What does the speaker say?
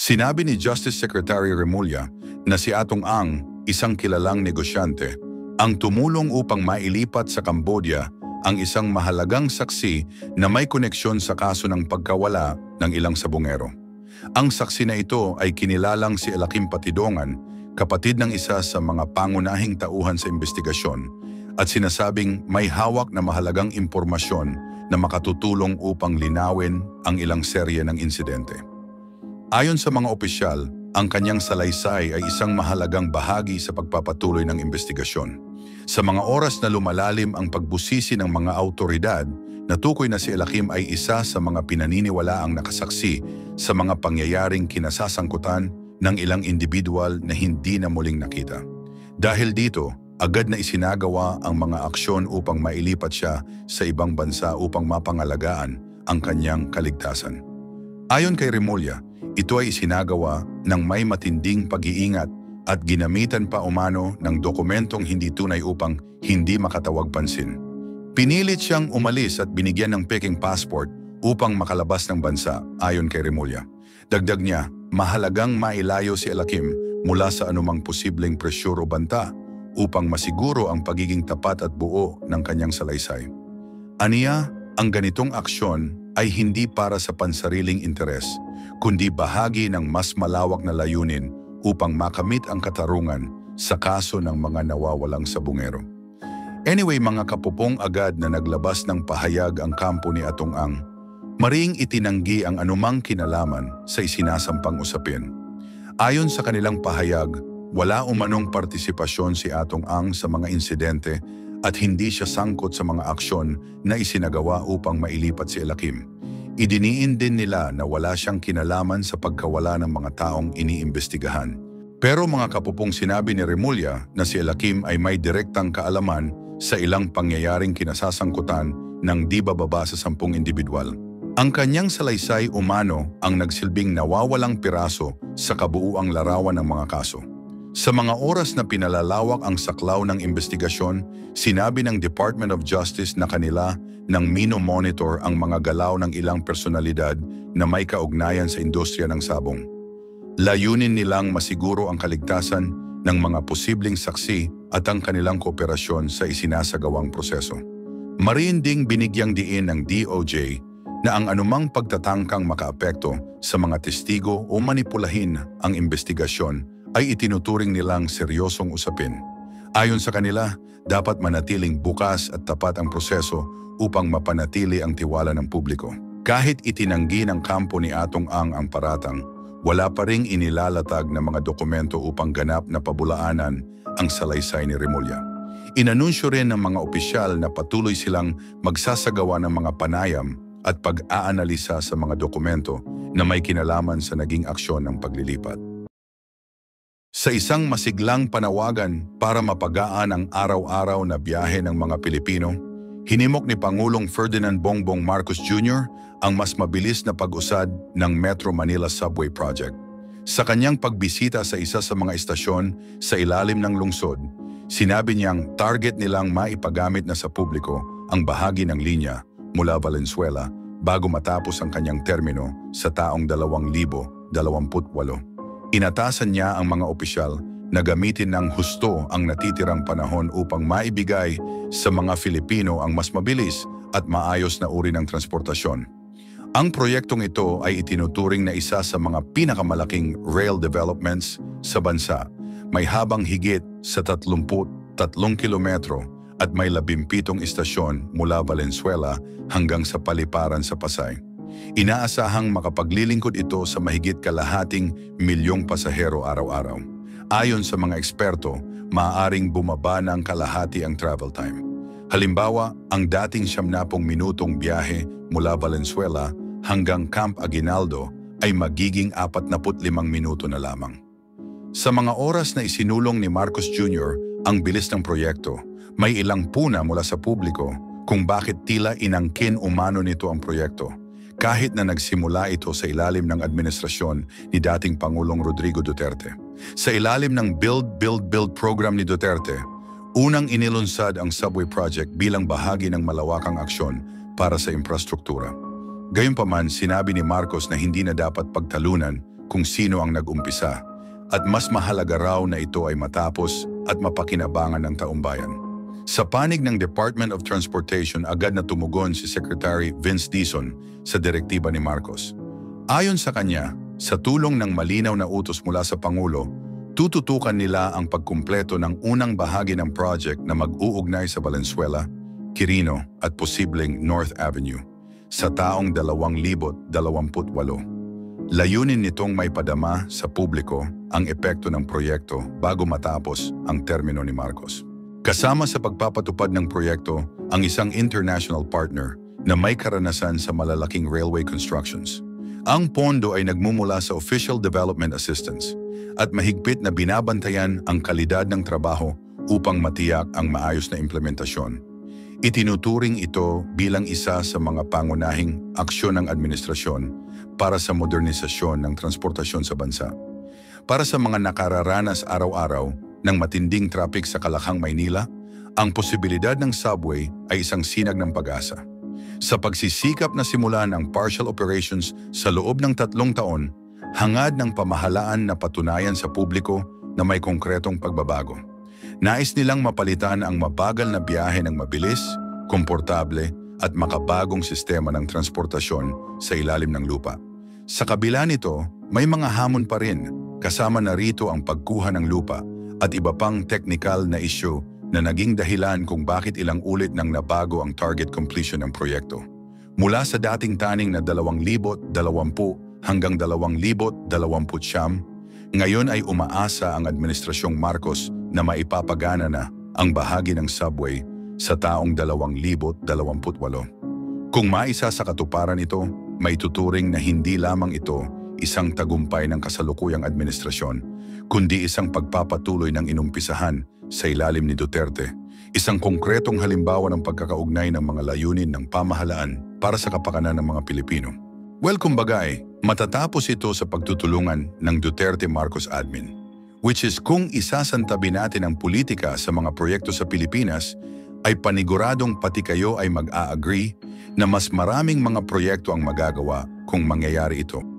Sinabi ni Justice Secretary Remulla na si Atong Ang, isang kilalang negosyante, ang tumulong upang mailipat sa Cambodia ang isang mahalagang saksi na may koneksyon sa kaso ng pagkawala ng ilang sabungero. Ang saksi na ito ay kinilalang si Joaquim Patidongan, kapatid ng isa sa mga pangunahing tauhan sa investigasyon, at sinasabing may hawak na mahalagang impormasyon na makatutulong upang linawin ang ilang serye ng insidente. Ayon sa mga opisyal, ang kanyang salaysay ay isang mahalagang bahagi sa pagpapatuloy ng investigasyon. Sa mga oras na lumalalim ang pagbusisi ng mga autoridad, natukoy na si Joaquim ay isa sa mga pinaniniwalaang nakasaksi sa mga pangyayaring kinasasangkutan ng ilang individual na hindi na muling nakita. Dahil dito, agad na isinagawa ang mga aksyon upang mailipat siya sa ibang bansa upang mapangalagaan ang kanyang kaligtasan. Ayon kay Remulla, ito ay isinagawa ng may matinding pag-iingat at ginamitan pa umano ng dokumentong hindi tunay upang hindi makatawag pansin. Pinilit siyang umalis at binigyan ng peking passport upang makalabas ng bansa, ayon kay Remulla. Dagdag niya, mahalagang mailayo si Joaquim mula sa anumang posibleng presyur o banta upang masiguro ang pagiging tapat at buo ng kanyang salaysay. Aniya, ang ganitong aksyon ay hindi para sa pansariling interes, kundi bahagi ng mas malawak na layunin upang makamit ang katarungan sa kaso ng mga nawawalang sabungero. Anyway, mga kapupong, agad na naglabas ng pahayag ang kampo ni Atong Ang. Mariing itinanggi ang anumang kinalaman sa isinasampang usapin. Ayon sa kanilang pahayag, wala umanong partisipasyon si Atong Ang sa mga insidente at hindi siya sangkot sa mga aksyon na isinagawa upang mailipat si Joaquim. Idiniin din nila na wala siyang kinalaman sa pagkawala ng mga taong iniimbestigahan. Pero mga kapupong, sinabi ni Remulla na si Joaquim ay may direktang kaalaman sa ilang pangyayaring kinasasangkutan ng di bababa sa 10 individual. Ang kanyang salaysay umano ang nagsilbing nawawalang piraso sa kabuuang larawan ng mga kaso. Sa mga oras na pinalalawak ang saklaw ng investigasyon, sinabi ng Department of Justice na kanila nang mino-monitor ang mga galaw ng ilang personalidad na may kaugnayan sa industriya ng sabong. Layunin nilang masiguro ang kaligtasan ng mga posibleng saksi at ang kanilang kooperasyon sa isinasagawang proseso. Mariin ding binigyang diin ng DOJ na ang anumang pagtatangkang makaapekto sa mga testigo o manipulahin ang investigasyon ay itinuturing nilang seryosong usapin. Ayon sa kanila, dapat manatiling bukas at tapat ang proseso upang mapanatili ang tiwala ng publiko. Kahit itinanggi ng kampo ni Atong Ang paratang, wala pa ring inilalatag na mga dokumento upang ganap na pabulaanan ang salaysay ni Remulla. Inanunsyo rin ng mga opisyal na patuloy silang magsasagawa ng mga panayam at pag-aanalisa sa mga dokumento na may kinalaman sa naging aksyon ng paglilipat. Sa isang masiglang panawagan para mapagaan ang araw-araw na biyahe ng mga Pilipino, hinimok ni Pangulong Ferdinand Bongbong Marcos Jr. ang mas mabilis na pag-usad ng Metro Manila Subway Project. Sa kanyang pagbisita sa isa sa mga istasyon sa ilalim ng lungsod, sinabi niyang target nilang maipagamit na sa publiko ang bahagi ng linya mula Valenzuela bago matapos ang kanyang termino sa taong 2028. Inatasan niya ang mga opisyal na gamitin ng husto ang natitirang panahon upang maibigay sa mga Filipino ang mas mabilis at maayos na uri ng transportasyon. Ang proyektong ito ay itinuturing na isa sa mga pinakamalaking rail developments sa bansa. May habang higit sa 33 kilometro at may 17 istasyon mula Valenzuela hanggang sa paliparan sa Pasay. Inaasahang makapaglilingkod ito sa mahigit kalahating milyong pasahero araw-araw. Ayon sa mga eksperto, maaaring bumaba ng kalahati ang travel time. Halimbawa, ang dating 70 minutong biyahe mula Valenzuela hanggang Camp Aguinaldo ay magiging 45 minuto na lamang. Sa mga oras na isinulong ni Marcos Jr. ang bilis ng proyekto, may ilang puna mula sa publiko kung bakit tila inangkin umano nito ang proyekto. Kahit na nagsimula ito sa ilalim ng administrasyon ni dating Pangulong Rodrigo Duterte. Sa ilalim ng Build, Build, Build program ni Duterte, unang inilunsad ang subway project bilang bahagi ng malawakang aksyon para sa infrastruktura. Gayunpaman, sinabi ni Marcos na hindi na dapat pagtalunan kung sino ang nag-umpisa at mas mahalaga raw na ito ay matapos at mapakinabangan ng taumbayan. Sa panig ng Department of Transportation, agad na tumugon si Secretary Vince Dizon sa direktiba ni Marcos. Ayon sa kanya, sa tulong ng malinaw na utos mula sa Pangulo, tututukan nila ang pagkumpleto ng unang bahagi ng project na mag-uugnay sa Valenzuela, Quirino at posibleng North Avenue sa taong 2028. Layunin nitong may padama sa publiko ang epekto ng proyekto bago matapos ang termino ni Marcos. Kasama sa pagpapatupad ng proyekto ang isang international partner na may karanasan sa malalaking railway constructions. Ang pondo ay nagmumula sa Official Development Assistance at mahigpit na binabantayan ang kalidad ng trabaho upang matiyak ang maayos na implementasyon. Itinuturing ito bilang isa sa mga pangunahing aksyon ng administrasyon para sa modernisasyon ng transportasyon sa bansa. Para sa mga nakararanas araw-araw ng matinding traffic sa Kalakhang, Maynila, ang posibilidad ng subway ay isang sinag ng pag-asa. Sa pagsisikap na simulan ang partial operations sa loob ng 3 taon, hangad ng pamahalaan na patunayan sa publiko na may konkretong pagbabago. Nais nilang mapalitan ang mabagal na biyahe ng mabilis, komportable at makabagong sistema ng transportasyon sa ilalim ng lupa. Sa kabila nito, may mga hamon pa rin, kasama na rito ang pagkuha ng lupa at iba pang technical na issue na naging dahilan kung bakit ilang ulit nang nabago ang target completion ng proyekto. Mula sa dating taning na 2020 hanggang 2029, ngayon ay umaasa ang Administrasyong Marcos na maipapagana na ang bahagi ng subway sa taong 2028. Kung maisa sa katuparan ito, may tuturing na hindi lamang ito isang tagumpay ng kasalukuyang administrasyon, kundi isang pagpapatuloy ng inumpisahan sa ilalim ni Duterte, isang konkretong halimbawa ng pagkakaugnay ng mga layunin ng pamahalaan para sa kapakanan ng mga Pilipino. Well, kumbagay, matatapos ito sa pagtutulungan ng Duterte-Marcos admin, which is kung isasantabi natin ang politika sa mga proyekto sa Pilipinas, ay paniguradong pati kayo ay mag-a-agree na mas maraming mga proyekto ang magagawa kung mangyayari ito.